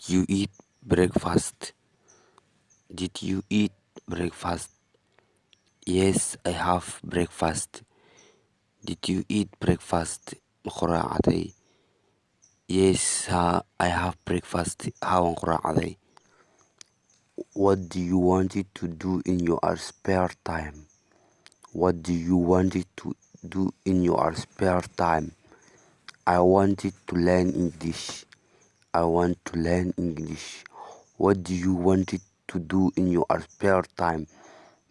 you eat breakfast? Did you eat breakfast? Yes, I have breakfast. Did you eat breakfast? Ma quraacday? Yes, I have breakfast. Haa, waan quraacday. What do you want to do in your spare time? What do you want to do in your spare time? I wanted to learn English. I want to learn English. What do you want to do in your spare time?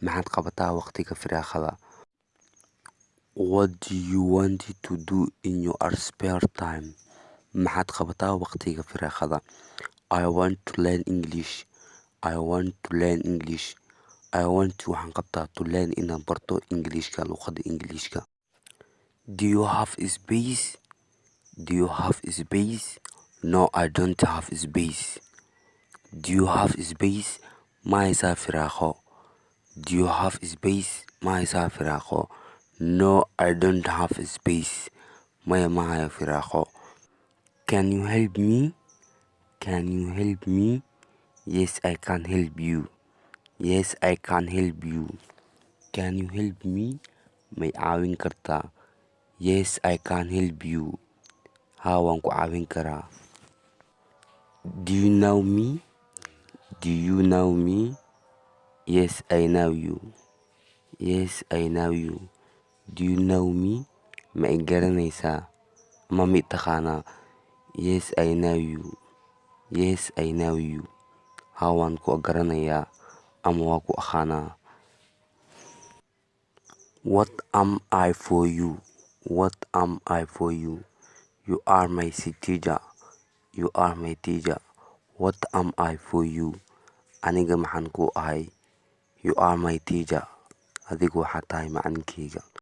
Maxaad qabataa waqtiga firaaqada? What do you want to do in your spare time? Maxaad qabataa waqtiga firaaqada? I want to learn English. I want to learn English. I want to waxaan qabtaa to learn inaan barto Englishka, luuqada Englishka. Do you have space? Do you have space? No, I don't have space. Do you have space? Ma haysaa firaaqo? Do you have space? Ma haysaa firaaqo? No, I don't have space. Maya ma hayo firaaqo. Can you help me? Can you help me? Yes, I can help you. Yes, I can help you. Can you help me? May caawin kartaa? Yes, I can help you. Haa, waan ku caawin karaa. Do you know me? Do you know me? Yes, I know you. Yes, I know you. Do you know me? Ma i garanaysaa? Ma mi taqaanaa? Yes, I know you. Yes, I know you. Haa, waan ku garanayaa ama waan ku aqaanaa. What am I for you? What am I for you? You are my teacher. You are my teacher. What am I for you? Aniga maxaan ku ahay? You are my teacher. Adigu waxaad tahay macalinkeyga.